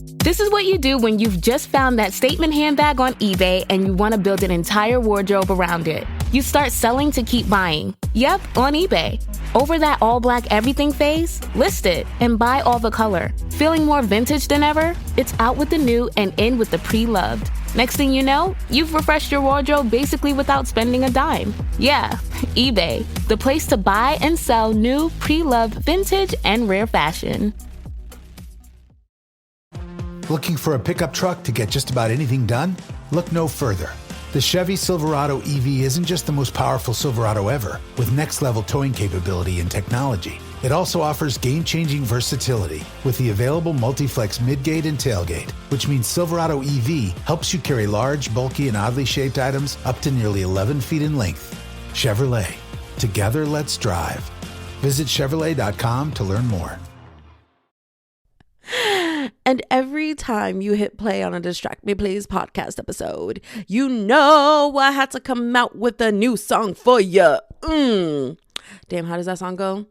This is what you do when you've just found that statement handbag on eBay and you want to build an entire wardrobe around it. You start selling to keep buying. Yep, on eBay. Over that all-black everything phase? List it and buy all the color. Feeling more vintage than ever? It's out with the new and in with the pre-loved. Next thing you know, you've refreshed your wardrobe basically without spending a dime. Yeah, eBay, the place to buy and sell new, pre-loved, vintage, and rare fashion. Looking for a pickup truck to get just about anything done? Look no further. The Chevy Silverado EV isn't just the most powerful Silverado ever, with next-level towing capability and technology. It also offers game-changing versatility with the available multi-flex midgate and tailgate, which means Silverado EV helps you carry large, bulky, and oddly shaped items up to nearly 11 feet in length. Chevrolet. Together, let's drive. Visit Chevrolet.com to learn more. And every time you hit play on a Distract Me Please podcast episode, you know I had to come out with a new song for you. Damn, how does that song go?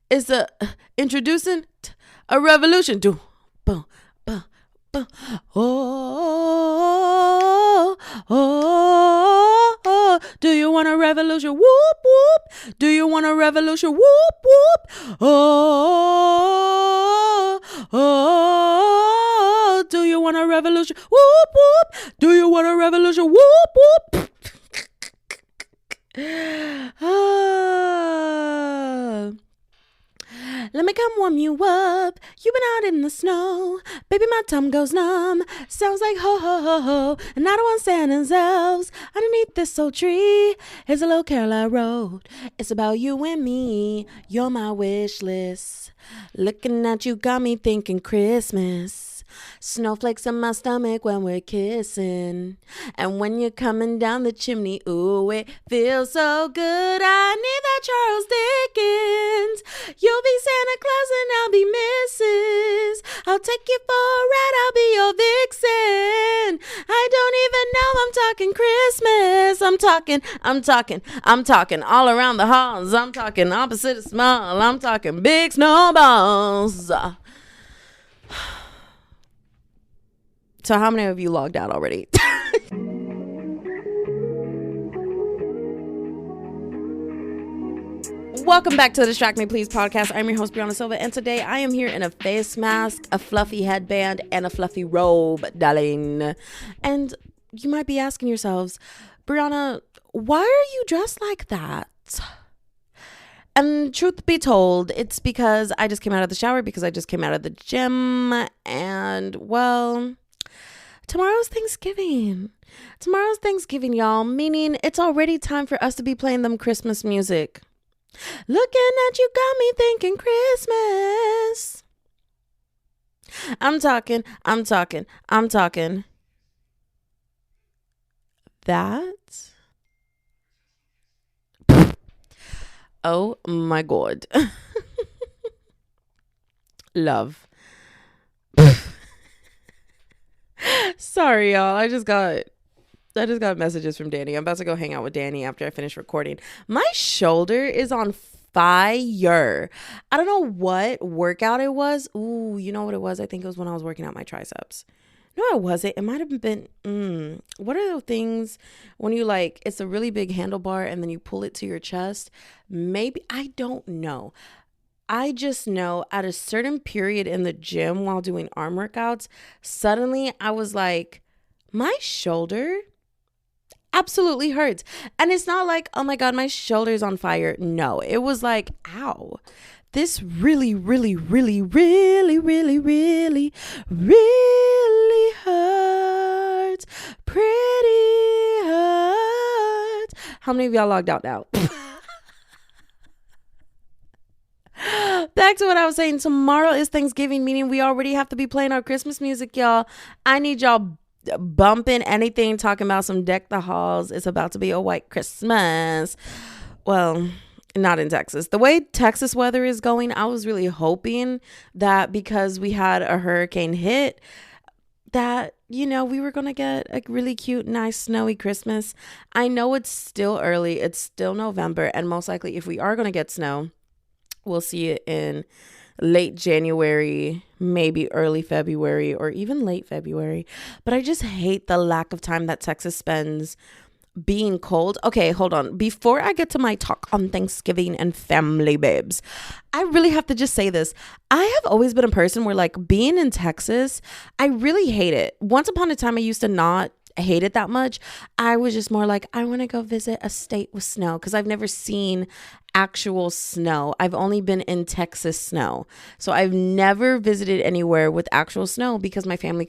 It's introducing a revolution. Do, boom, boom, boom. Oh, oh, oh. Do you want a revolution? Whoop, whoop. Do you want a revolution? Whoop, whoop. Oh, oh. Do you want a revolution? Whoop, whoop. Do you want a revolution? Whoop, whoop. Let me come warm you up. You've been out in the snow. Baby, my tongue goes numb. Sounds like ho, ho, ho, ho. And I don't want Santa's elves. Underneath this old tree is a little carol I wrote. It's about you and me. You're my wish list. Looking at you got me thinking Christmas. Snowflakes in my stomach when we're kissing. And when you're coming down the chimney, ooh, it feels so good. I need that Charles Dickens. You'll be Santa Claus and I'll be Mrs. I'll take you for a ride, I'll be your vixen. I don't even know I'm talking Christmas. I'm talking all around the halls. I'm talking opposite of small. I'm talking big snowballs. So how many of you logged out already? Welcome back to the Distract Me Please podcast. I'm your host, Brianna Silva, and today I am here in a face mask, a fluffy headband, and a fluffy robe, darling. And you might be asking yourselves, Brianna, why are you dressed like that? And truth be told, it's because I just came out of the shower, because I just came out of the gym, and well, tomorrow's Thanksgiving. Tomorrow's Thanksgiving, y'all, meaning it's already time for us to be playing them Christmas music. Looking at you got me thinking Christmas. I'm talking. That. Oh my God. Love. Sorry, y'all. I just got messages from Danny. I'm about to go hang out with Danny after I finish recording. My shoulder is on fire. I don't know what workout it was. Ooh, you know what it was? I think it was when I was working out my triceps. No, it wasn't. It might have been, what are those things when you like, it's a really big handlebar and then you pull it to your chest? Maybe, I don't know. I just know at a certain period in the gym while doing arm workouts, suddenly I was like, my shoulder absolutely hurts. And it's not like, oh my God, my shoulder's on fire. No, it was like, ow. This really, really, really, really, really, really, really hurts. Pretty hurts. How many of y'all logged out now? Back to what I was saying. Tomorrow is Thanksgiving, meaning we already have to be playing our Christmas music, y'all. I need y'all bumping anything, talking about some Deck the Halls. It's about to be a white Christmas. Well, not in Texas. The way Texas weather is going, I was really hoping that because we had a hurricane hit, that, you know, we were going to get a really cute, nice, snowy Christmas. I know it's still early. It's still November. And most likely, if we are going to get snow, we'll see it in late January, maybe early February, or even late February. But I just hate the lack of time that Texas spends being cold. Okay, hold on. Before I get to my talk on Thanksgiving and family, babes, I really have to just say this. I have always been a person where, like, being in Texas, I really hate it. Once upon a time, I used to not hate it that much. I was just more like, I want to go visit a state with snow, because I've never seen actual snow. I've only been in Texas snow. So I've never visited anywhere with actual snow because my family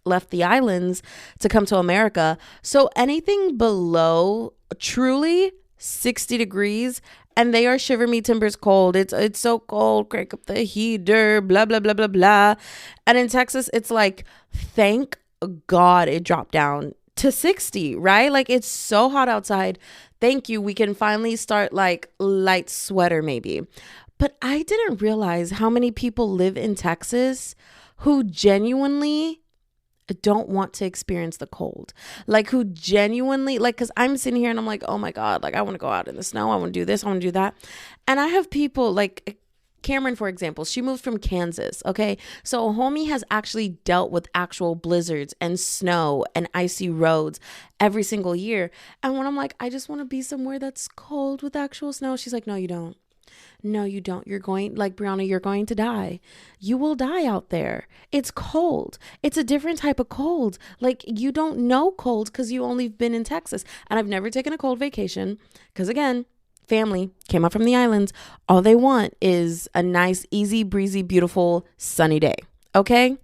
left the islands to come to America. So anything below truly 60 degrees, and they are shiver me timbers cold. It's so cold. Crank up the heater, blah, blah, blah, blah, blah. And in Texas, it's like, thank God it dropped down to 60, right? Like, it's so hot outside. Thank you. We can finally start like light sweater maybe. But I didn't realize how many people live in Texas who genuinely don't want to experience the cold. Like, who genuinely, like, because I'm sitting here and I'm like, oh my God, like, I want to go out in the snow. I want to do this. I want to do that. And I have people like Cameron, for example, she moved from Kansas. Okay. So homie has actually dealt with actual blizzards and snow and icy roads every single year. And when I'm like, I just want to be somewhere that's cold with actual snow, she's like, no, you don't. No, you don't. You're going, like, Brianna, you're going to die. You will die out there. It's cold. It's a different type of cold. Like, you don't know cold because you only been in Texas. And I've never taken a cold vacation because, again, family came up from the islands. All they want is a nice, easy, breezy, beautiful, sunny day. Okay.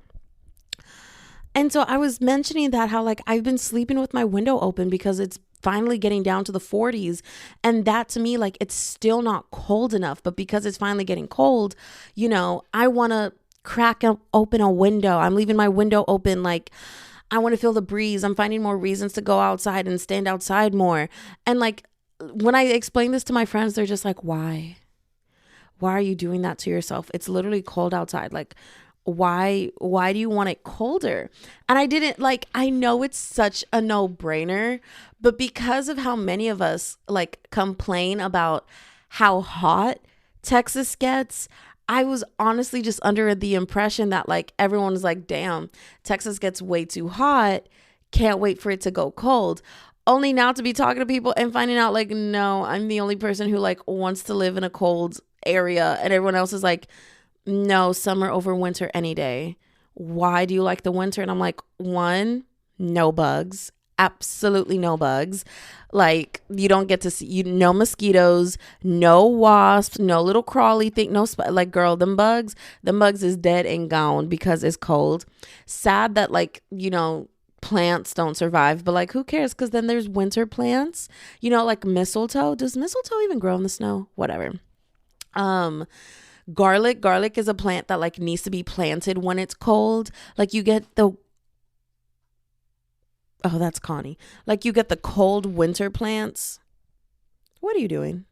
And so I was mentioning that how, like, I've been sleeping with my window open because it's finally getting down to the 40s. And that, to me, like, it's still not cold enough, but because it's finally getting cold, you know, I want to open a window. I'm leaving my window open. Like, I want to feel the breeze. I'm finding more reasons to go outside and stand outside more. And, like, when I explain this to my friends, they're just like, why are you doing that to yourself? It's literally cold outside. Like, why do you want it colder? And I didn't, like, I know it's such a no-brainer, but because of how many of us, like, complain about how hot Texas gets, I was honestly just under the impression that, like, everyone was like, damn, Texas gets way too hot. Can't wait for it to go cold. Only now to be talking to people and finding out, like, no, I'm the only person who, like, wants to live in a cold area, and everyone else is like, no, summer over winter any day. Why do you like the winter? And I'm like, one, no bugs. Absolutely no bugs. Like, you don't get to see, no mosquitoes, no wasps, no little crawly thing, like, girl, them bugs is dead and gone because it's cold. Sad that, like, you know, plants don't survive, but, like, who cares? Because then there's winter plants, you know, like mistletoe. Does mistletoe even grow in the snow? Whatever. Garlic is a plant that, like, needs to be planted when it's cold. Like, you get that's Connie. Like, you get the cold winter plants. What are you doing?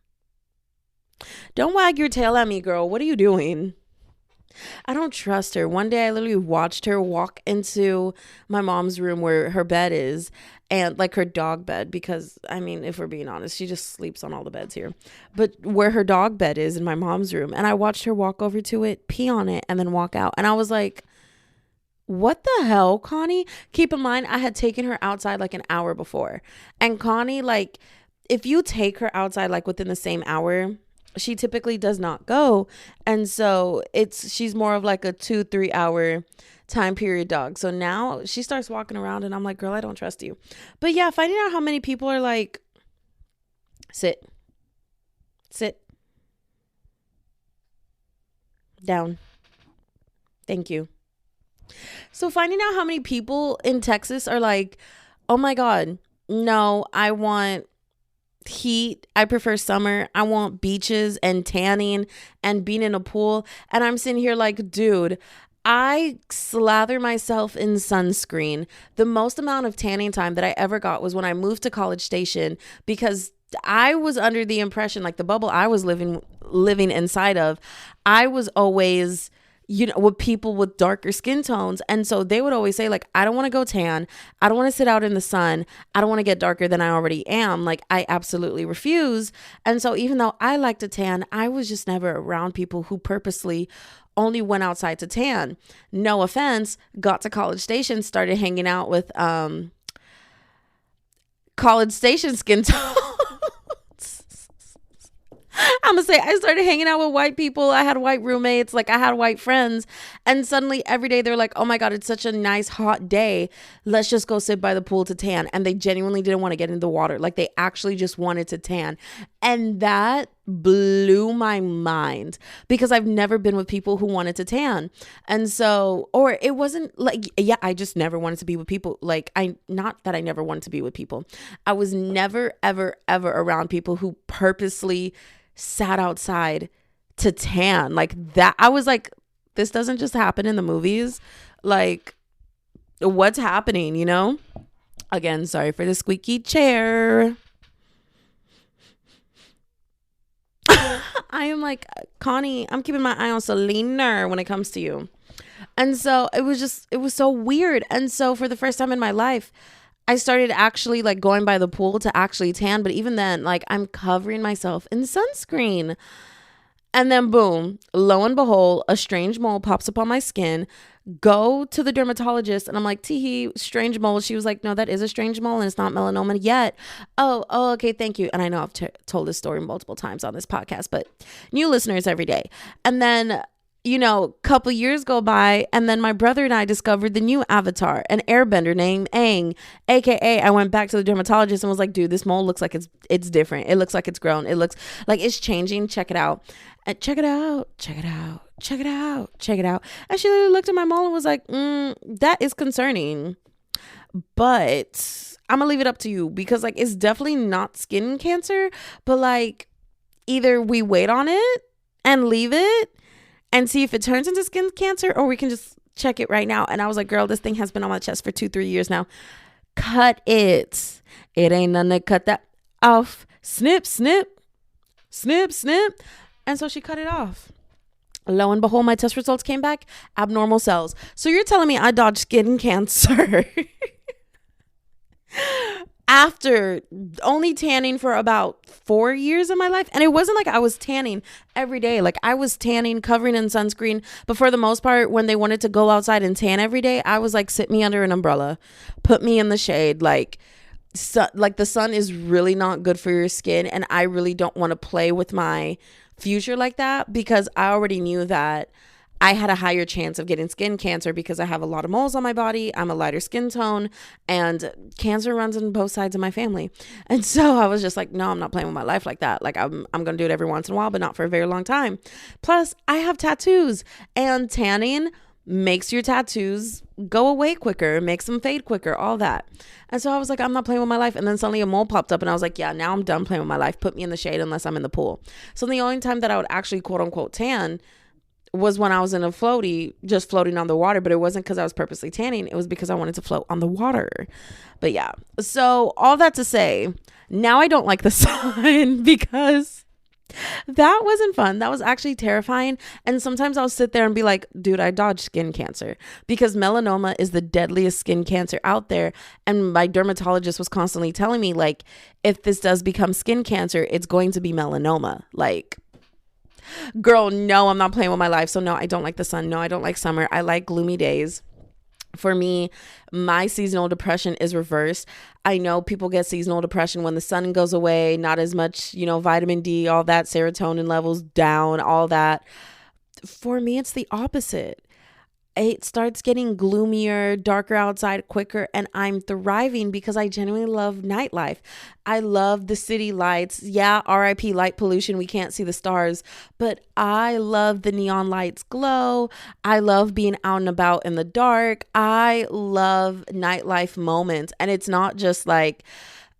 Don't wag your tail at me, girl. What are you doing? I don't trust her. One day I literally watched her walk into my mom's room where her bed is, and, like, her dog bed, because, I mean, if we're being honest, she just sleeps on all the beds here, but where her dog bed is in my mom's room. And I watched her walk over to it, pee on it, and then walk out. And I was like, what the hell, Connie? Keep in mind, I had taken her outside like an hour before. And Connie, like, if you take her outside, like, within the same hour, she typically does not go. And so she's more of like a 2-3 hour time period dog. So now she starts walking around and I'm like, girl, I don't trust you. But yeah, finding out how many people are like, sit down. Thank you. So finding out how many people in Texas are like, oh my God, no, I want heat. I prefer summer. I want beaches and tanning and being in a pool. And I'm sitting here like, dude, I slather myself in sunscreen. The most amount of tanning time that I ever got was when I moved to College Station, because I was under the impression, like, the bubble I was living inside of, I was always, with people with darker skin tones. And so they would always say, like, I don't want to go tan. I don't want to sit out in the sun. I don't want to get darker than I already am. Like, I absolutely refuse. And so even though I like to tan, I was just never around people who purposely only went outside to tan. No offense, got to College Station, started hanging out with College Station skin tone. I'm gonna say I started hanging out with white people. I had white roommates, like I had white friends, and suddenly every day they're like, oh my God, it's such a nice hot day. Let's just go sit by the pool to tan. And they genuinely didn't want to get in the water. Like they actually just wanted to tan. And that blew my mind because I've never been with people who wanted to tan. And so, or it wasn't like, yeah, I just never wanted to be with people. Like not that I never wanted to be with people. I was never, ever, ever around people who purposely sat outside to tan like that. I was like, this doesn't just happen in the movies. Like, what's happening, you know? Again, sorry for the squeaky chair. I am like, Connie, I'm keeping my eye on Selena when it comes to you. And so it was so weird. And so for the first time in my life, I started actually like going by the pool to actually tan. But even then, like I'm covering myself in sunscreen. And then boom, lo and behold, a strange mole pops up on my skin. Go to the dermatologist and I'm like, teehee, strange mole. She was like, no, that is a strange mole and it's not melanoma yet. Oh, okay, thank you. And I know I've told this story multiple times on this podcast, but new listeners every day. And then, you know, couple years go by and then my brother and I discovered the new avatar, an airbender named Aang, aka I went back to the dermatologist and was like, dude, this mole looks like it's different. It looks like it's grown. It looks like it's changing. Check it out. And check it out. Check it out. Check it out. Check it out. And she literally looked at my mole and was like, that is concerning. But I'm gonna leave it up to you because like it's definitely not skin cancer, but like either we wait on it and leave it and see if it turns into skin cancer, or we can just check it right now. And I was like, girl, this thing has been on my chest for 2-3 years now. Cut it. It ain't nothing to cut that off. Snip, snip, snip, snip. And so she cut it off. Lo and behold, my test results came back abnormal cells. So you're telling me I dodged skin cancer after only tanning for about 4 years of my life? And it wasn't like I was tanning every day. Like I was tanning, covering in sunscreen. But for the most part, when they wanted to go outside and tan every day, I was like, sit me under an umbrella, put me in the shade. Like the sun is really not good for your skin. And I really don't want to play with my future like that because I already knew that I had a higher chance of getting skin cancer because I have a lot of moles on my body. I'm a lighter skin tone and cancer runs on both sides of my family. And so I was just like, no, I'm not playing with my life like that. Like I'm going to do it every once in a while, but not for a very long time. Plus I have tattoos and tanning makes your tattoos go away quicker, makes them fade quicker, all that. And so I was like, I'm not playing with my life. And then suddenly a mole popped up and I was like, yeah, now I'm done playing with my life. Put me in the shade unless I'm in the pool. So the only time that I would actually quote unquote tan was when I was in a floaty, just floating on the water. But it wasn't because I was purposely tanning. It was because I wanted to float on the water. But yeah, so all that to say, now I don't like the sun because that wasn't fun. That was actually terrifying. And sometimes I'll sit there and be like, dude, I dodged skin cancer because melanoma is the deadliest skin cancer out there. And my dermatologist was constantly telling me, like, if this does become skin cancer, it's going to be melanoma. Like, girl, no, I'm not playing with my life. So no, I don't like the sun. No, I don't like summer. I like gloomy days. For me, my seasonal depression is reversed. I know people get seasonal depression when the sun goes away, not as much, you know, vitamin D, all that, serotonin levels down, all that. For me, it's the opposite. It starts getting gloomier, darker outside quicker, and I'm thriving because I genuinely love nightlife. I love the city lights. Yeah, RIP light pollution. We can't see the stars, but I love the neon lights glow. I love being out and about in the dark. I love nightlife moments. And it's not just like,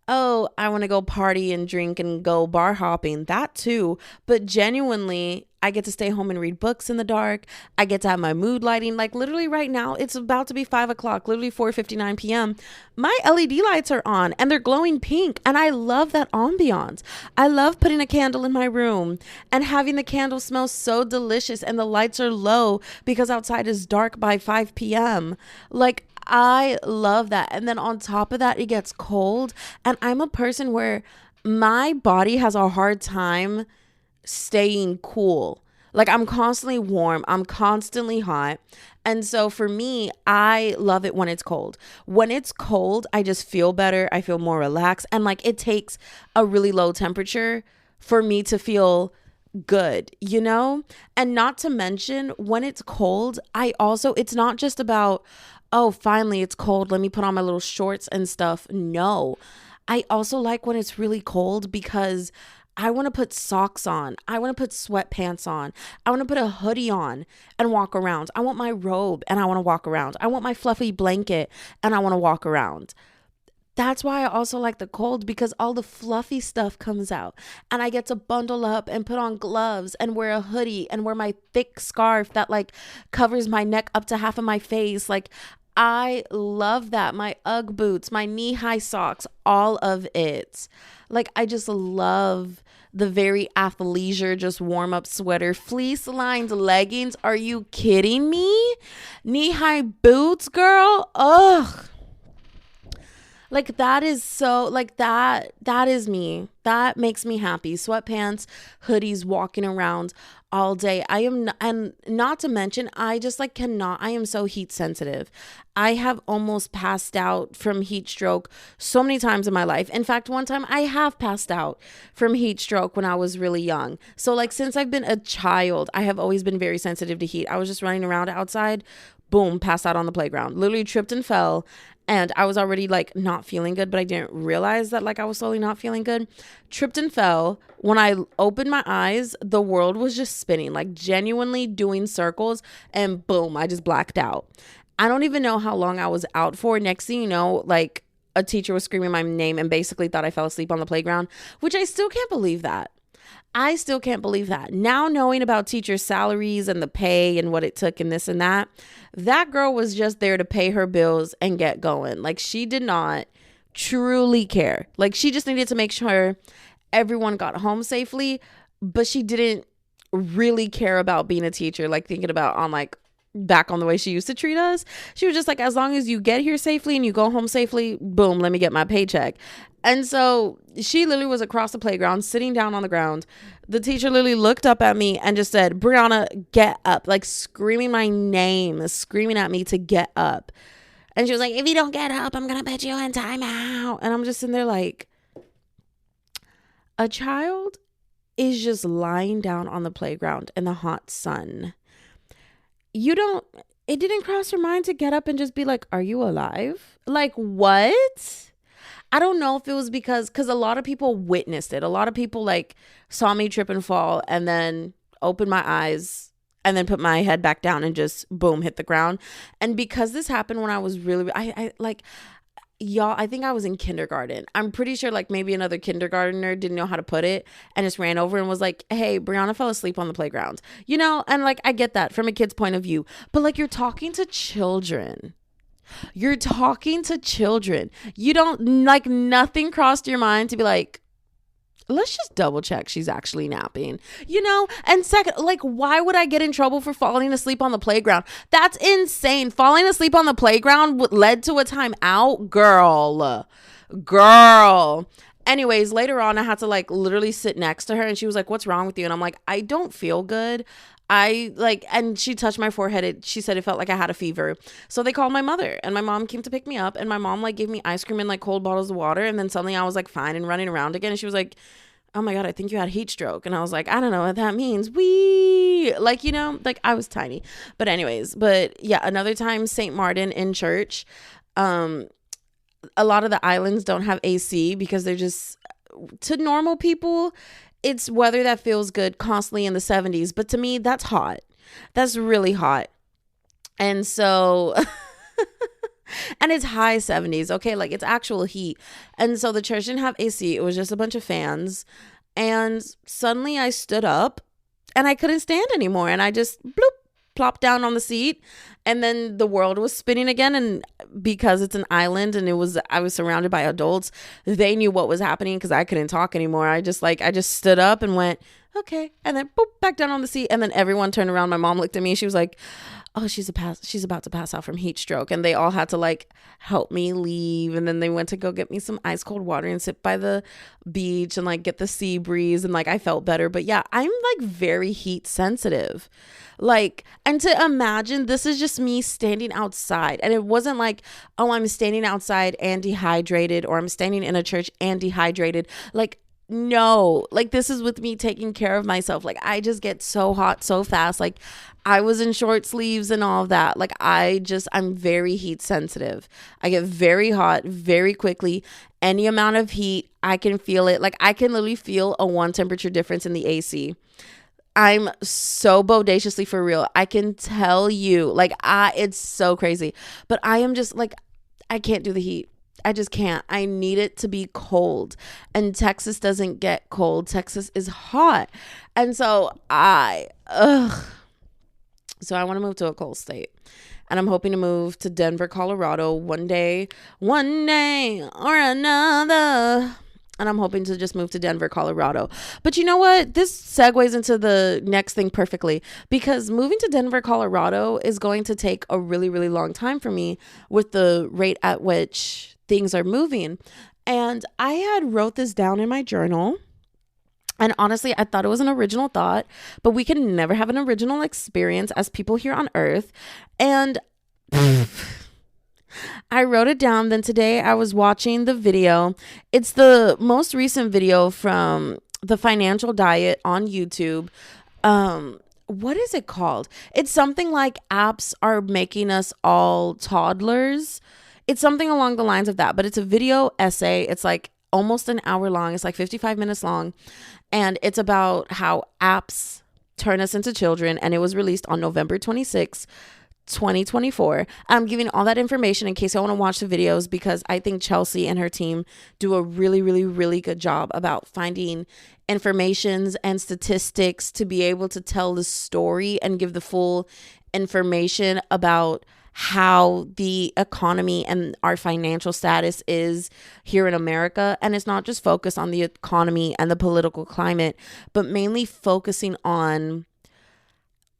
oh, I want to go party and drink and go bar hopping. That too. But genuinely, I get to stay home and read books in the dark. I get to have my mood lighting. Like literally right now, it's about to be 5 o'clock, literally 4:59 p.m. My LED lights are on and they're glowing pink. And I love that ambiance. I love putting a candle in my room and having the candle smell so delicious and the lights are low because outside is dark by 5 p.m. Like, I love that. And then on top of that, it gets cold. And I'm a person where my body has a hard time staying cool. Like I'm constantly warm, I'm constantly hot. And so for me, I love it when it's cold. When it's cold, I just feel better. I feel more relaxed. And like it takes a really low temperature for me to feel good, you know? And not to mention when it's cold, it's not just about, oh, finally it's cold, let me put on my little shorts and stuff. No. I also like when it's really cold because I want to put socks on. I want to put sweatpants on. I want to put a hoodie on and walk around. I want my robe and I want to walk around. I want my fluffy blanket and I want to walk around. That's why I also like the cold, because all the fluffy stuff comes out and I get to bundle up and put on gloves and wear a hoodie and wear my thick scarf that like covers my neck up to half of my face. Like I love that. My Ugg boots, my knee-high socks, all of it. Like I just love the very athleisure, just warm-up sweater, fleece-lined leggings. Are you kidding me? Knee-high boots, girl. Ugh. Like that is so, like that is me. That makes me happy. Sweatpants, hoodies, walking around all day. And not to mention, I just like cannot, I am so heat sensitive. I have almost passed out from heat stroke so many times in my life. In fact, one time I have passed out from heat stroke when I was really young. So like since I've been a child, I have always been very sensitive to heat. I was just running around outside, boom, passed out on the playground, literally tripped and fell. And I was already like not feeling good, but I didn't realize that like I was slowly not feeling good. Tripped and fell. When I opened my eyes, the world was just spinning, like genuinely doing circles, and boom, I just blacked out. I don't even know how long I was out for. Next thing you know, like a teacher was screaming my name and basically thought I fell asleep on the playground, which I still can't believe that. I still can't believe that. Now knowing about teachers' salaries and the pay and what it took and this and that girl was just there to pay her bills and get going. Like she did not truly care. Like she just needed to make sure everyone got home safely, but she didn't really care about being a teacher, like thinking about on like back on the way she used to treat us. She was just like, as long as you get here safely and you go home safely, boom, let me get my paycheck. And so she literally was across the playground, sitting down on the ground. The teacher literally looked up at me and just said, Brianna, get up, like screaming my name, screaming at me to get up. And she was like, if you don't get up, I'm going to put you in timeout. And I'm just sitting there like, a child is just lying down on the playground in the hot sun. It didn't cross your mind to get up and just be like, are you alive? Like, what? I don't know if it was because a lot of people witnessed it. A lot of people like saw me trip and fall and then opened my eyes and then put my head back down and just boom, hit the ground. And because this happened when I was really, I think I was in kindergarten. I'm pretty sure like maybe another kindergartner didn't know how to put it and just ran over and was like, hey, Brianna fell asleep on the playground, you know? And like, I get that from a kid's point of view, but like you're talking to children. You don't like, nothing crossed your mind to be like, let's just double check she's actually napping, you know? And second, like, why would I get in trouble for falling asleep on the playground? That's insane. Falling asleep on the playground led to a timeout, girl. Anyways, later on, I had to like literally sit next to her and she was like, what's wrong with you? And I'm like, I don't feel good. And she touched my forehead. She said it felt like I had a fever. So they called my mother and my mom came to pick me up and my mom like gave me ice cream and like cold bottles of water. And then suddenly I was like fine and running around again. And she was like, oh my God, I think you had heat stroke. And I was like, I don't know what that means. Like, you know, like I was tiny. But anyways, yeah, another time, St. Martin in church. A lot of the islands don't have AC because they're just, to normal people, it's weather that feels good constantly in the 70s. But to me, that's hot. That's really hot. And so, and it's high 70s. Okay. Like it's actual heat. And so the church didn't have AC. It was just a bunch of fans. And suddenly I stood up and I couldn't stand anymore. And I just bloop, plopped down on the seat, and then the world was spinning again. And because it's an island and I was surrounded by adults, they knew what was happening because I couldn't talk anymore. I just stood up and went, okay. And then boop, back down on the seat. And then everyone turned around. My mom looked at me. She was like, oh, she's about to pass out from heat stroke. And they all had to like help me leave. And then they went to go get me some ice cold water and sit by the beach and like get the sea breeze. And like, I felt better. But yeah, I'm like very heat sensitive. Like, and to imagine this is just me standing outside. And it wasn't like, oh, I'm standing outside and dehydrated, or I'm standing in a church and dehydrated. Like, no, like this is with me taking care of myself. Like I just get so hot so fast. Like I was in short sleeves and all of that. Like I'm very heat sensitive. I get very hot very quickly. Any amount of heat, I can feel it. Like I can literally feel a 1 temperature difference in the AC. I'm so bodaciously for real. I can tell you, like it's so crazy. But I am just like, I can't do the heat. I just can't. I need it to be cold. And Texas doesn't get cold. Texas is hot. And so I want to move to a cold state. And I'm hoping to move to Denver, Colorado one day or another. And I'm hoping to just move to Denver, Colorado. But you know what? This segues into the next thing perfectly, because moving to Denver, Colorado is going to take a really, really long time for me with the rate at which things are moving. And I had wrote this down in my journal. And honestly, I thought it was an original thought, but we can never have an original experience as people here on earth. And I wrote it down. Then today I was watching the video. It's the most recent video from The Financial Diet on YouTube. What is it called? It's something like apps are making us all toddlers. It's something along the lines of that, but it's a video essay. It's like almost an hour long. It's like 55 minutes long. And it's about how apps turn us into children. And it was released on November 26th, 2024. I'm giving all that information in case I want to watch the videos, because I think Chelsea and her team do a really, really, really good job about finding informations and statistics to be able to tell the story and give the full information about how the economy and our financial status is here in America. And it's not just focused on the economy and the political climate, but mainly focusing on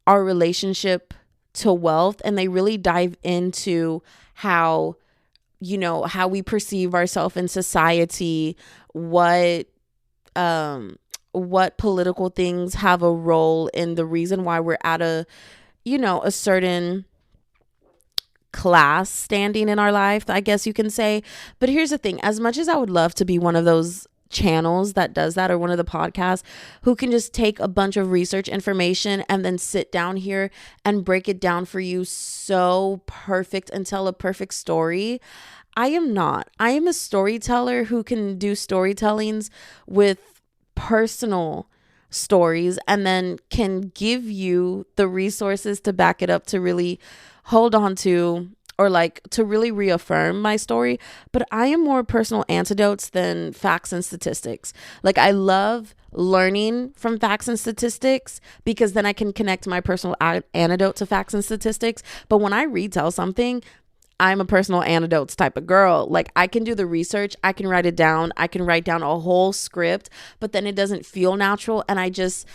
our relationship to wealth. And they really dive into how we perceive ourselves in society, what political things have a role in the reason why we're at a certain class standing in our life, I guess you can say. But here's the thing, as much as I would love to be one of those channels that does that, or one of the podcasts who can just take a bunch of research information and then sit down here and break it down for you so perfect and tell a perfect story, I am not. I am a storyteller who can do storytellings with personal stories and then can give you the resources to back it up, to really hold on to, or like to really reaffirm my story. But I am more personal anecdotes than facts and statistics. Like I love learning from facts and statistics because then I can connect my personal anecdote to facts and statistics. But when I retell something, I'm a personal anecdotes type of girl. Like I can do the research, I can write it down, I can write down a whole script, but then it doesn't feel natural. And I just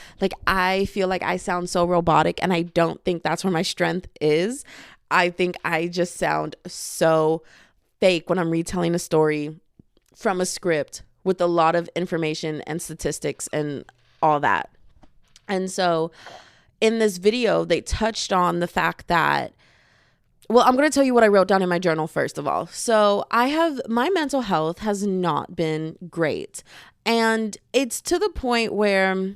I feel like I sound so robotic, and I don't think that's where my strength is. I think I just sound so fake when I'm retelling a story from a script with a lot of information and statistics and all that. And so in this video, they touched on the fact that, well, I'm going to tell you what I wrote down in my journal first of all. So my mental health has not been great. And it's to the point where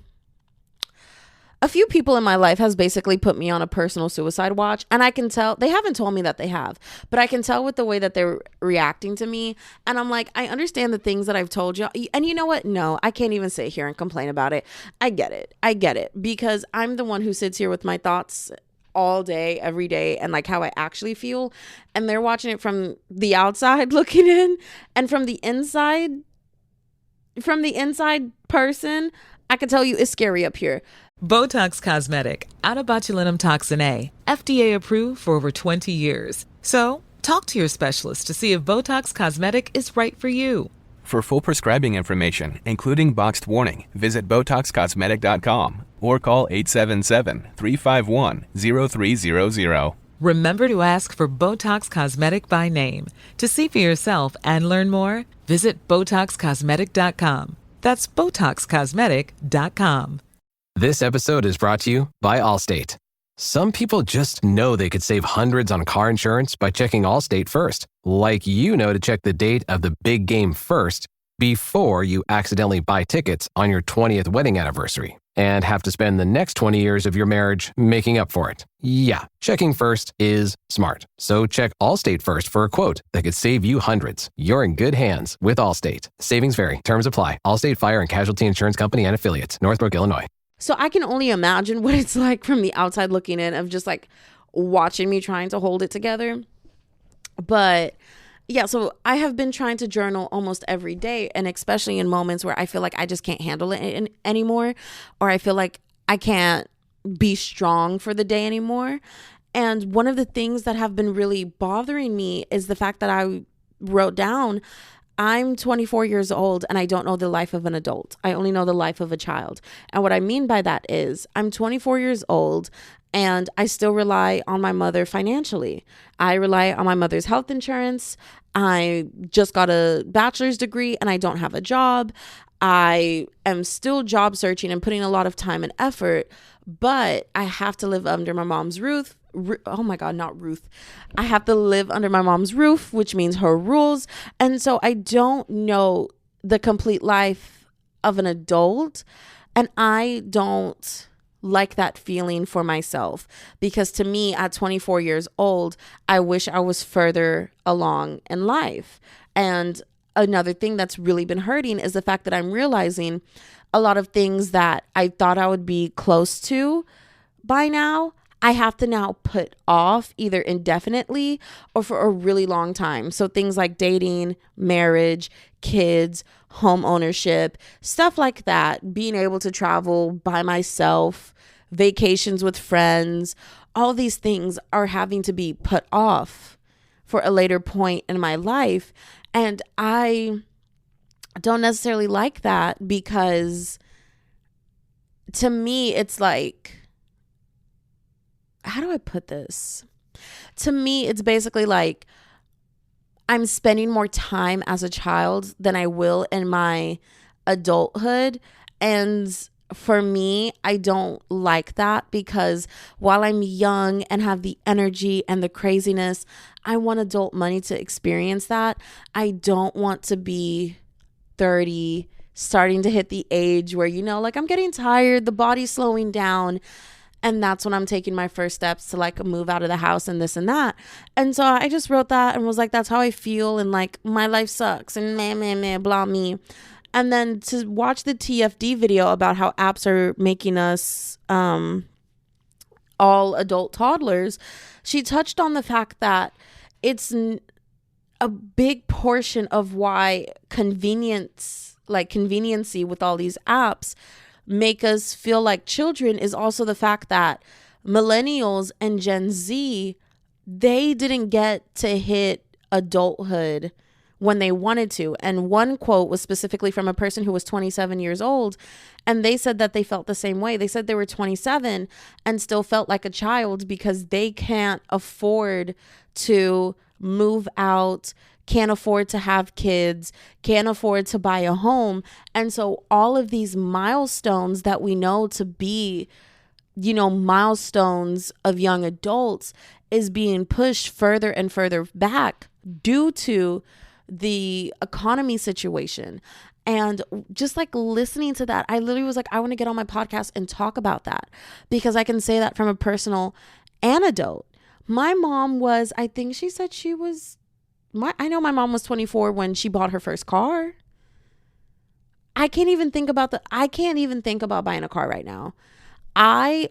a few people in my life has basically put me on a personal suicide watch. And I can tell, they haven't told me that they have, but I can tell with the way that they're reacting to me. And I'm like, I understand the things that I've told you. And you know what? No, I can't even sit here and complain about it. I get it. Because I'm the one who sits here with my thoughts all day, every day, and like how I actually feel. And they're watching it from the outside looking in, and from the inside person, I can tell you it's scary up here. Botox Cosmetic, out of botulinum toxin A, FDA approved for over 20 years. So, talk to your specialist to see if Botox Cosmetic is right for you. For full prescribing information, including boxed warning, visit BotoxCosmetic.com or call 877-351-0300. Remember to ask for Botox Cosmetic by name. To see for yourself and learn more, visit BotoxCosmetic.com. That's BotoxCosmetic.com. This episode is brought to you by Allstate. Some people just know they could save hundreds on car insurance by checking Allstate first. Like you know to check the date of the big game first before you accidentally buy tickets on your 20th wedding anniversary and have to spend the next 20 years of your marriage making up for it. Yeah, checking first is smart. So check Allstate first for a quote that could save you hundreds. You're in good hands with Allstate. Savings vary. Terms apply. Allstate Fire and Casualty Insurance Company and Affiliates. Northbrook, Illinois. So I can only imagine what it's like from the outside looking in of just like watching me trying to hold it together. But yeah, so I have been trying to journal almost every day, and especially in moments where I feel like I just can't handle it anymore, or I feel like I can't be strong for the day anymore. And one of the things that have been really bothering me is the fact that I wrote down, I'm 24 years old and I don't know the life of an adult. I only know the life of a child. And what I mean by that is I'm 24 years old and I still rely on my mother financially. I rely on my mother's health insurance. I just got a bachelor's degree and I don't have a job. I am still job searching and putting a lot of time and effort, but I have to live under my mom's roof. Oh my God, not Ruth. I have to live under my mom's roof, which means her rules. And so I don't know the complete life of an adult. And I don't like that feeling for myself, because to me at 24 years old, I wish I was further along in life. And another thing that's really been hurting is the fact that I'm realizing a lot of things that I thought I would be close to by now, I have to now put off either indefinitely or for a really long time. So things like dating, marriage, kids, home ownership, stuff like that, being able to travel by myself, vacations with friends, all these things are having to be put off for a later point in my life. And I don't necessarily like that, because to me, it's like, how do I put this? To me, it's basically like I'm spending more time as a child than I will in my adulthood. And for me, I don't like that, because while I'm young and have the energy and the craziness, I want adult money to experience that. I don't want to be 30, starting to hit the age where, you know, like I'm getting tired, the body's slowing down. And that's when I'm taking my first steps to like move out of the house and this and that. And so I just wrote that and was like, that's how I feel. And like, my life sucks and meh, blah, me. And then to watch the TFD video about how apps are making us all adult toddlers, she touched on the fact that it's a big portion of why conveniency with all these apps make us feel like children is also the fact that millennials and Gen Z, they didn't get to hit adulthood when they wanted to. And one quote was specifically from a person who was 27 years old, and they said that they felt the same way. They said they were 27 and still felt like a child because they can't afford to move out, can't afford to have kids, can't afford to buy a home. And so all of these milestones that we know to be, you know, milestones of young adults is being pushed further and further back due to the economy situation. And just like listening to that, I literally was like, I want to get on my podcast and talk about that, because I can say that from a personal anecdote. My mom was, I think she said she was, I know my mom was 24 when she bought her first car. I can't even think about buying a car right now. I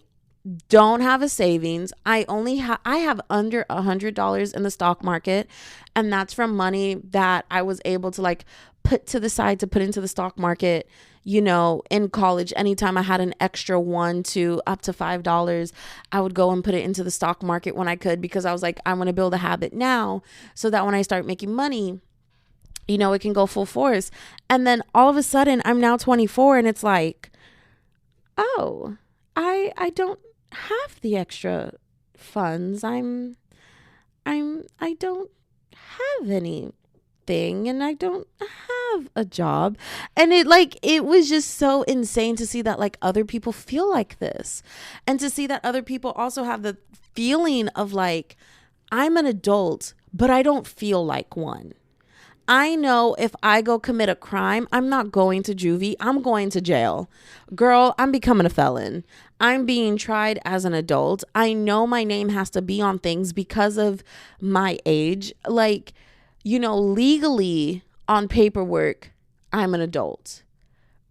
don't have a savings. I have under $100 in the stock market, and that's from money that I was able to like put to the side to put into the stock market You know, in college, anytime I had an extra $1 to up to $5, I would go and put it into the stock market when I could, because I was like, I want to build a habit now so that when I start making money, you know, it can go full force. And then all of a sudden I'm now 24 and it's like, oh, I don't have the extra funds. I don't have anything, and I don't have a job. And it was just so insane to see that like other people feel like this, and to see that other people also have the feeling of like, I'm an adult, but I don't feel like one. I know if I go commit a crime, I'm not going to juvie. I'm going to jail. Girl, I'm becoming a felon. I'm being tried as an adult. I know my name has to be on things because of my age. Like, you know, legally on paperwork, I'm an adult.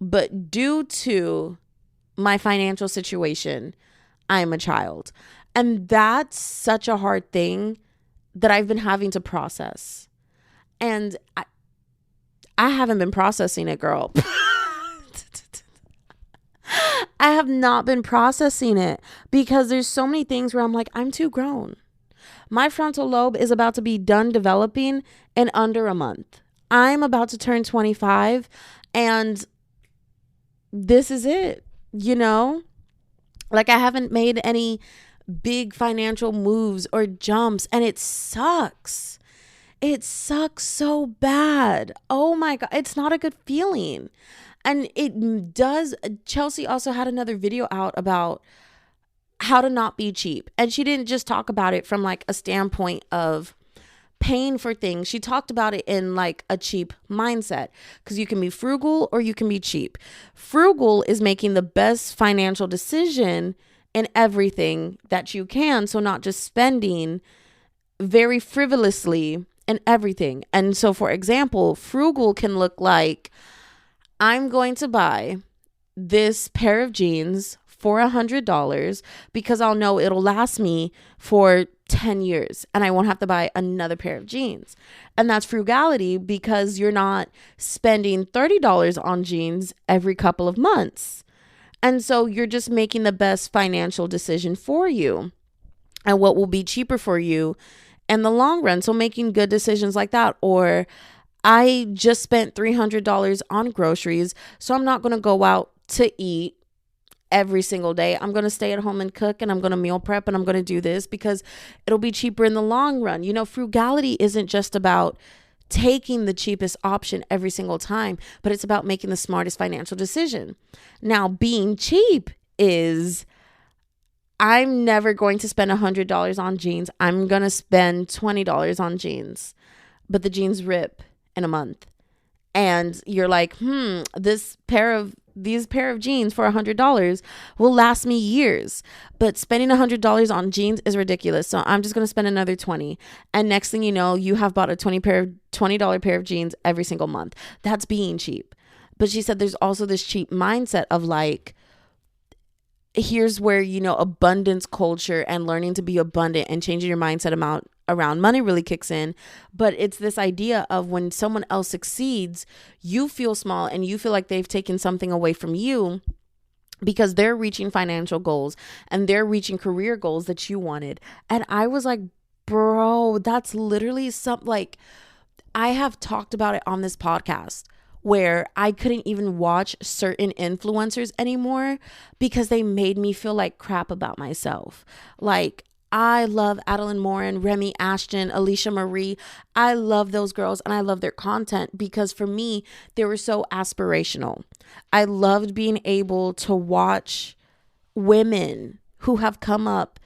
But due to my financial situation, I'm a child. And that's such a hard thing that I've been having to process. And I haven't been processing it, girl. I have not been processing it because there's so many things where I'm like, I'm too grown. My frontal lobe is about to be done developing in under a month. I'm about to turn 25 and this is it, you know? Like, I haven't made any big financial moves or jumps, and it sucks. It sucks so bad. Oh my God. It's not a good feeling. And it does. Chelsea also had another video out about how to not be cheap. And she didn't just talk about it from like a standpoint of paying for things. She talked about it in like a cheap mindset, because you can be frugal or you can be cheap. Frugal is making the best financial decision in everything that you can. So not just spending very frivolously and everything. And so, for example, frugal can look like, I'm going to buy this pair of jeans for $100 because I'll know it'll last me for 10 years and I won't have to buy another pair of jeans. And that's frugality, because you're not spending $30 on jeans every couple of months. And so you're just making the best financial decision for you and what will be cheaper for you in the long run. So making good decisions like that. Or I just spent $300 on groceries, so I'm not going to go out to eat every single day. I'm going to stay at home and cook, and I'm going to meal prep, and I'm going to do this because it'll be cheaper in the long run. You know, frugality isn't just about taking the cheapest option every single time, but it's about making the smartest financial decision. Now, being cheap is, I'm never going to spend $100 on jeans. I'm going to spend $20 on jeans, but the jeans rip in a month. And you're like, these pair of jeans for $100 will last me years. But spending $100 on jeans is ridiculous. So I'm just going to spend another $20. And next thing you know, you have bought a $20 pair of jeans every single month. That's being cheap. But she said there's also this cheap mindset of like, here's where, you know, abundance culture and learning to be abundant and changing your mindset around money really kicks in. But it's this idea of when someone else succeeds, you feel small and you feel like they've taken something away from you because they're reaching financial goals and they're reaching career goals that you wanted. And I was like, bro, that's literally something. Like, I have talked about it on this podcast where I couldn't even watch certain influencers anymore because they made me feel like crap about myself. Like, I love Adeline Morin, Remy Ashton, Alicia Marie. I love those girls and I love their content because for me, they were so aspirational. I loved being able to watch women who have come up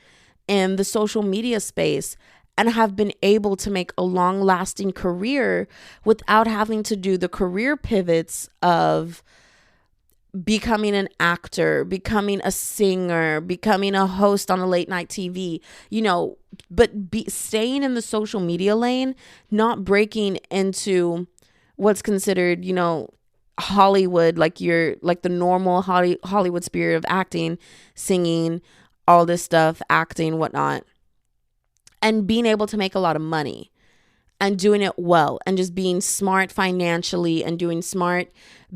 in the social media space and have been able to make a long-lasting career without having to do the career pivots of becoming an actor, becoming a singer, becoming a host on a late night TV, you know, but staying in the social media lane, not breaking into what's considered, you know, Hollywood, like the normal Hollywood spirit of acting, singing, all this stuff, acting, whatnot. And being able to make a lot of money. and doing it well and just being smart financially and doing smart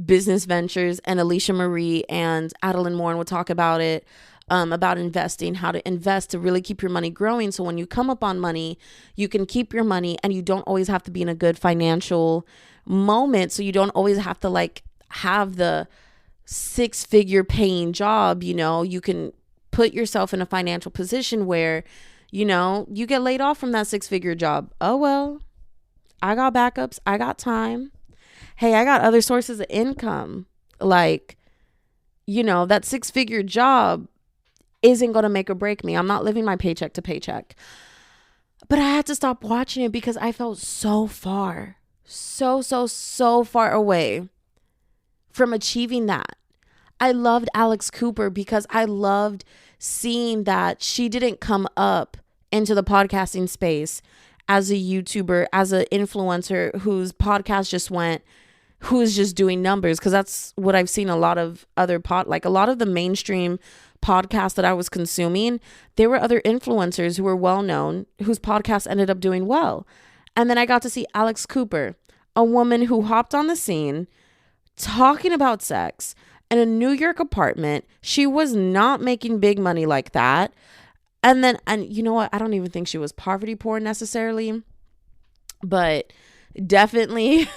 business ventures. And Alicia Marie and Adeline Morin will talk about it, about investing, how to invest to really keep your money growing. So when you come up on money, you can keep your money and you don't always have to be in a good financial moment. So you don't always have to like have the 6-figure paying job. You know, you can put yourself in a financial position where, you know, you get laid off from that 6-figure job. Oh, well, I got backups. I got time. Hey, I got other sources of income. Like, you know, that 6-figure job isn't going to make or break me. I'm not living my paycheck to paycheck. But I had to stop watching it because I felt so far, so far away from achieving that. I loved Alex Cooper because I loved seeing that she didn't come up into the podcasting space as a YouTuber, as an influencer whose podcast just went, who is just doing numbers. Because that's what I've seen a lot of other like a lot of the mainstream podcasts that I was consuming, there were other influencers who were well known whose podcasts ended up doing well. And then I got to see Alex Cooper, a woman who hopped on the scene talking about sex in a New York apartment. She was not making big money like that. And you know what? I don't even think she was poverty poor necessarily, but definitely,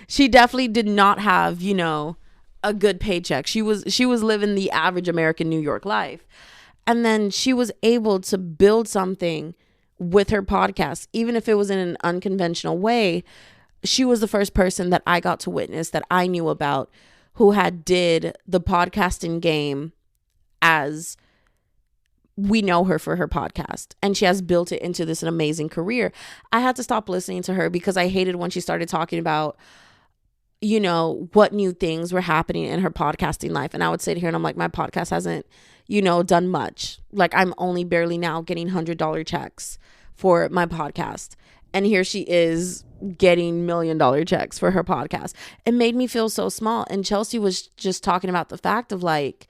she definitely did not have, you know, a good paycheck. She was living the average American New York life. And then she was able to build something with her podcast, even if it was in an unconventional way. She was the first person that I got to witness, that I knew about, who had did the podcasting game as we know her for her podcast. And she has built it into this amazing career. I had to stop listening to her because I hated when she started talking about, you know, what new things were happening in her podcasting life. And I would sit here and I'm like, my podcast hasn't, you know, done much. Like, I'm only barely now getting $100 checks for my podcast. And here she is getting $1 million checks for her podcast. It made me feel so small. And Chelsea was just talking about the fact of like,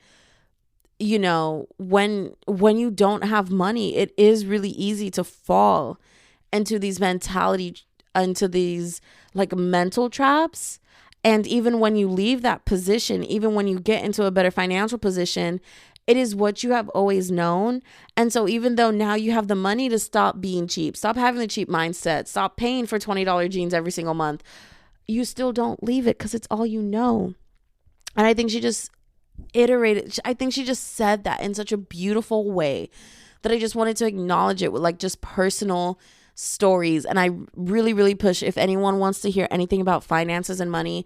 you know, when you don't have money, it is really easy to fall into these like mental traps. And even when you leave that position, even when you get into a better financial position, it is what you have always known. And so even though now you have the money to stop being cheap, stop having the cheap mindset, stop paying for $20 jeans every single month, you still don't leave it because it's all you know. And I think she just said that in such a beautiful way that I just wanted to acknowledge it with like just personal stories. And I really, really push, if anyone wants to hear anything about finances and money,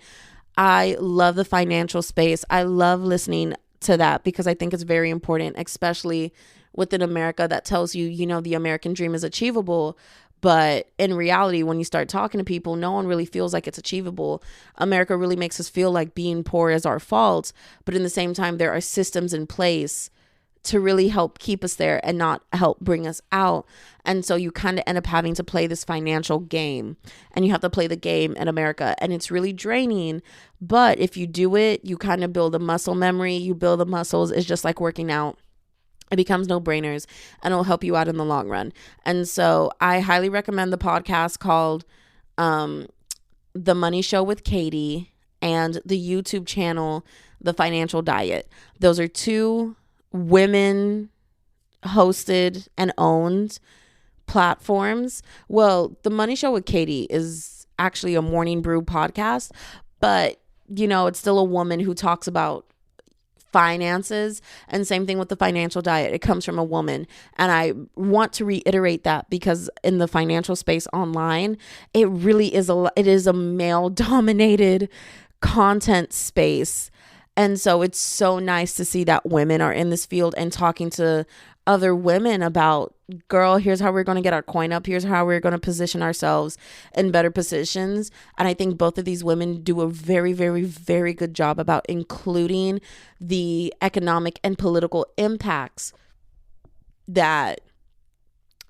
I love the financial space. I love listening to that because I think it's very important, especially within America, that tells you, you know, the American dream is achievable. But in reality, when you start talking to people, no one really feels like it's achievable. America really makes us feel like being poor is our fault. But in the same time, there are systems in place to really help keep us there and not help bring us out. And so you kind of end up having to play this financial game, and you have to play the game in America, and it's really draining. But if you do it, you kind of build a muscle memory, you build the muscles. It's just like working out. It becomes no-brainers, and it'll help you out in the long run. And so I highly recommend the podcast called The Money Show with Katie, and the YouTube channel, The Financial Diet. Those are two women hosted and owned platforms. Well, The Money Show with Katie is actually a morning brew podcast, but you know, it's still a woman who talks about finances. And same thing with The Financial Diet. It comes from a woman. And I want to reiterate that because in the financial space online, it really is a male dominated content space. And so it's so nice to see that women are in this field and talking to other women about, girl, here's how we're going to get our coin up. Here's how we're going to position ourselves in better positions. And I think both of these women do a very, very, very good job about including the economic and political impacts that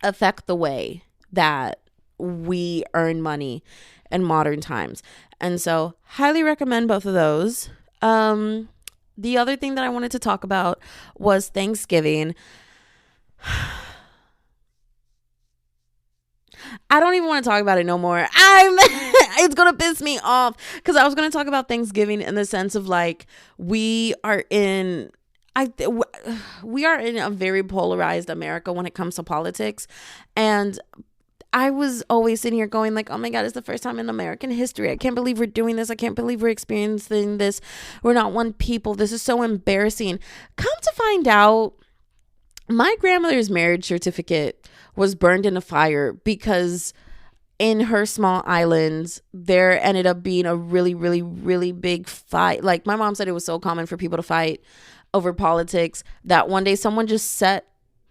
affect the way that we earn money in modern times. And so highly recommend both of those. The other thing that I wanted to talk about was Thanksgiving. I don't even want to talk about it no more. It's going to piss me off because I was going to talk about Thanksgiving in the sense of like, we are in a very polarized America when it comes to politics. And I was always sitting here going like, oh my God, it's the first time in American history. I can't believe we're doing this. I can't believe we're experiencing this. We're not one people. This is so embarrassing. Come to find out, my grandmother's marriage certificate was burned in a fire because in her small island, there ended up being a really, really, really big fight. Like my mom said, it was so common for people to fight over politics that one day someone just set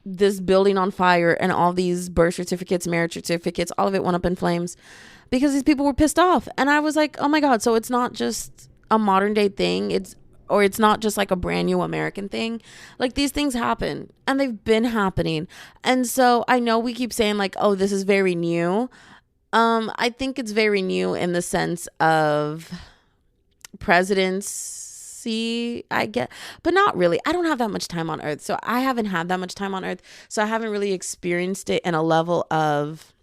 this building on fire and all these birth certificates, marriage certificates, all of it went up in flames because these people were pissed off. And I was like, oh my God, so it's not just a modern day thing. It's not just like a brand new American thing. Like these things happen and they've been happening. And so I know we keep saying like, oh, this is very new. I think it's very new in the sense of presidency, I get, but not really. I don't have that much time on earth. So I haven't had that much time on earth. So I haven't really experienced it in a level of,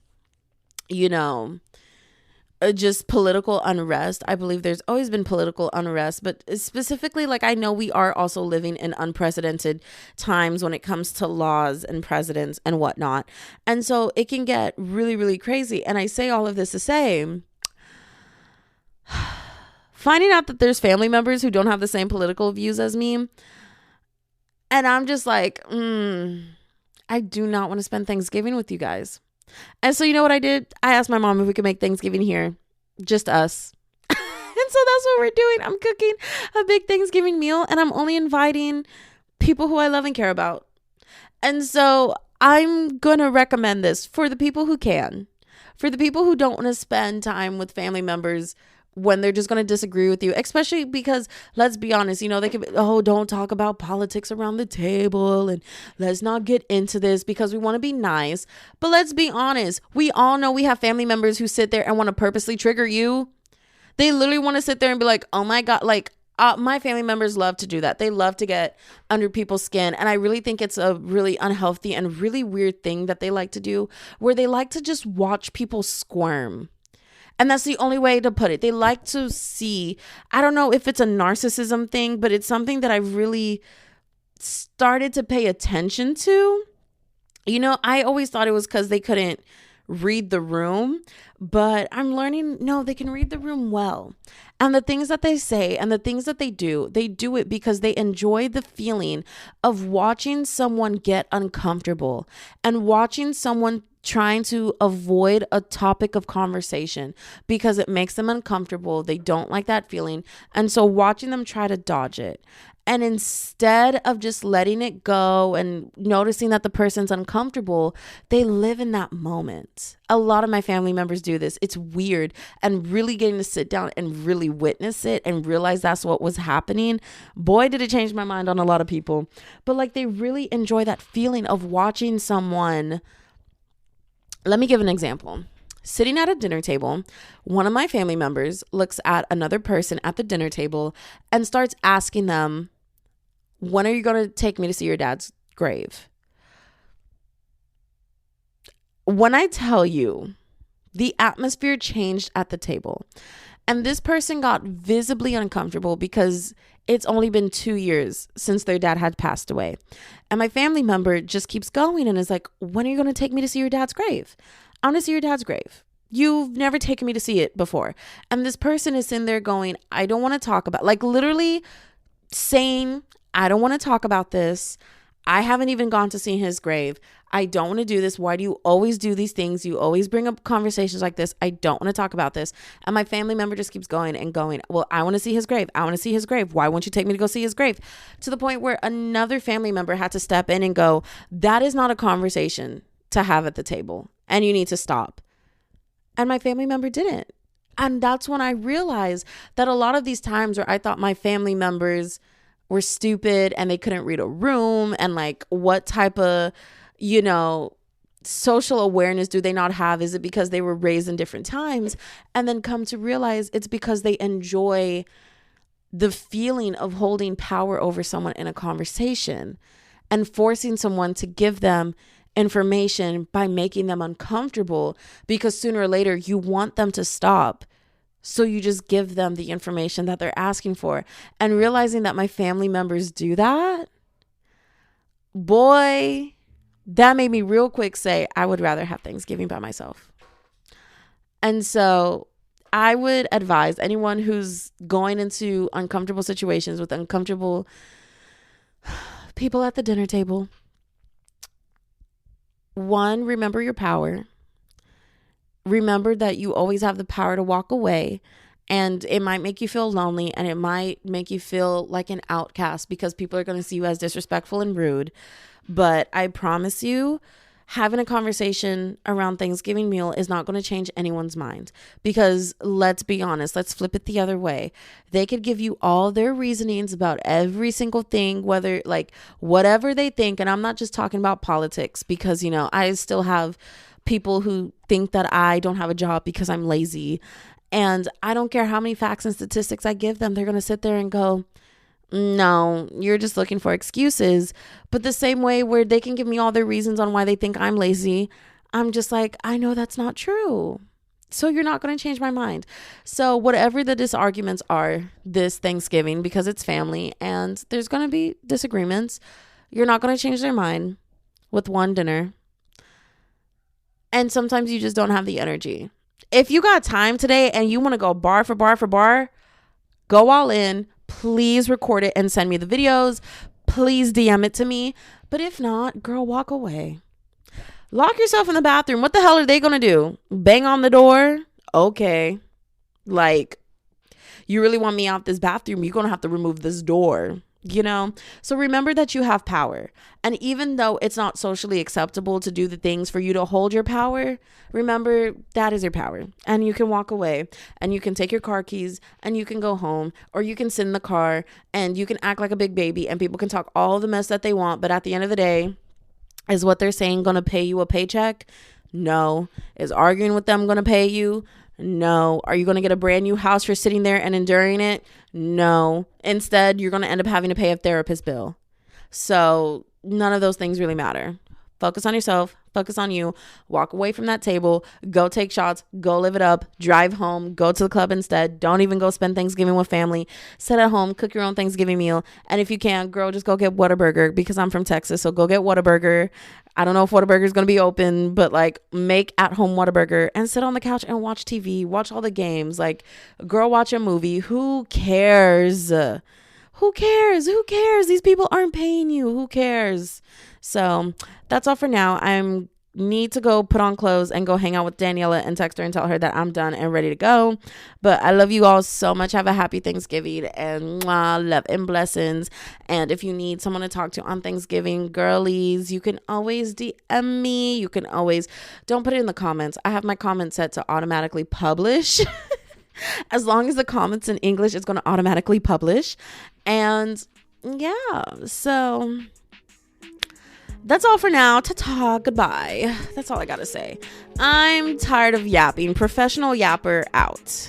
just political unrest. I believe there's always been political unrest, but specifically, like I know we are also living in unprecedented times when it comes to laws and presidents and whatnot. And so it can get really, really crazy. And I say all of this to say, finding out that there's family members who don't have the same political views as me. And I'm just like, I do not want to spend Thanksgiving with you guys. And so you know what I did? I asked my mom if we could make Thanksgiving here, just us. And so that's what we're doing. I'm cooking a big Thanksgiving meal and I'm only inviting people who I love and care about. And so I'm going to recommend this for the people who can, for the people who don't want to spend time with family members when they're just going to disagree with you, especially because, let's be honest, they could be, oh, don't talk about politics around the table and let's not get into this because we want to be nice. But let's be honest, we all know we have family members who sit there and want to purposely trigger you. They literally want to sit there and be like, oh my God, like my family members love to do that. They love to get under people's skin. And I really think it's a really unhealthy and really weird thing that they like to do, where they like to just watch people squirm. And that's the only way to put it. They like to see, I don't know if it's a narcissism thing, but it's something that I've really started to pay attention to. I always thought it was because they couldn't read the room, but I'm learning, no, they can read the room well. And the things that they say and the things that they do it because they enjoy the feeling of watching someone get uncomfortable and watching someone trying to avoid a topic of conversation because it makes them uncomfortable. They don't like that feeling. And so watching them try to dodge it. And instead of just letting it go and noticing that the person's uncomfortable, they live in that moment. A lot of my family members do this. It's weird. And really getting to sit down and really witness it and realize that's what was happening. Boy, did it change my mind on a lot of people. But like they really enjoy that feeling of watching someone. Let me give an example. Sitting at a dinner table, one of my family members looks at another person at the dinner table and starts asking them, when are you going to take me to see your dad's grave? When I tell you, the atmosphere changed at the table. And this person got visibly uncomfortable because it's only been 2 years since their dad had passed away. And my family member just keeps going and is like, when are you going to take me to see your dad's grave? I want to see your dad's grave. You've never taken me to see it before. And this person is in there going, I don't want to talk about, like literally saying, I don't want to talk about this. I haven't even gone to see his grave. I don't want to do this. Why do you always do these things? You always bring up conversations like this. I don't want to talk about this. And my family member just keeps going and going. Well, I want to see his grave. I want to see his grave. Why won't you take me to go see his grave? To the point where another family member had to step in and go, that is not a conversation to have at the table. And you need to stop. And my family member didn't. And that's when I realized that a lot of these times where I thought my family members were stupid and they couldn't read a room and like what type of, social awareness do they not have? Is it because they were raised in different times? And then come to realize it's because they enjoy the feeling of holding power over someone in a conversation and forcing someone to give them information by making them uncomfortable, because sooner or later you want them to stop. So you just give them the information that they're asking for. And realizing that my family members do that, boy, that made me real quick say, I would rather have Thanksgiving by myself. And so I would advise anyone who's going into uncomfortable situations with uncomfortable people at the dinner table. 1, remember your power. Remember that you always have the power to walk away, and it might make you feel lonely, and it might make you feel like an outcast because people are going to see you as disrespectful and rude. But I promise you, having a conversation around Thanksgiving meal is not going to change anyone's mind, because let's be honest, let's flip it the other way. They could give you all their reasonings about every single thing, whether like whatever they think. And I'm not just talking about politics, because, you know, I still have people who think that I don't have a job because I'm lazy. And I don't care how many facts and statistics I give them. They're going to sit there and go, no, you're just looking for excuses. But the same way where they can give me all their reasons on why they think I'm lazy, I'm just like, I know that's not true. So you're not going to change my mind. So whatever the disarguments are this Thanksgiving, because it's family and there's going to be disagreements, you're not going to change their mind with one dinner. And sometimes you just don't have the energy. If you got time today and you want to go bar for bar for bar, go all in. Please record it and send me the videos. Please DM it to me. But if not, girl, walk away. Lock yourself in the bathroom. What the hell are they going to do? Bang on the door? Okay. Like, you really want me out this bathroom? You're going to have to remove this door. You know, so remember that you have power. And even though it's not socially acceptable to do the things for you to hold your power, remember that is your power. And you can walk away, and you can take your car keys and you can go home, or you can sit in the car and you can act like a big baby, and people can talk all the mess that they want. But at the end of the day, is what they're saying going to pay you a paycheck? No. Is arguing with them going to pay you? No. Are you going to get a brand new house for sitting there and enduring it? No. Instead, you're going to end up having to pay a therapist bill. So none of those things really matter. Focus on yourself. Focus on you. Walk away from that table. Go take shots. Go live it up. Drive home. Go to the club instead. Don't even go spend Thanksgiving with family. Sit at home. Cook your own Thanksgiving meal. And if you can, girl, just go get Whataburger, because I'm from Texas. So go get Whataburger. I don't know if Whataburger is going to be open, but like, make at home Whataburger and sit on the couch and watch TV. Watch all the games. Like, girl, watch a movie. Who cares? Who cares? Who cares? These people aren't paying you. Who cares? So that's all for now. I need to go put on clothes and go hang out with Daniela and text her and tell her that I'm done and ready to go. But I love you all so much. Have a happy Thanksgiving, and love and blessings. And if you need someone to talk to on Thanksgiving, girlies, you can always DM me. You can always, don't put it in the comments. I have my comments set to automatically publish. As long as the comments in English, it's going to automatically publish. And yeah, so that's all for now. Ta-ta, goodbye. That's all I got to say. I'm tired of yapping. Professional yapper out.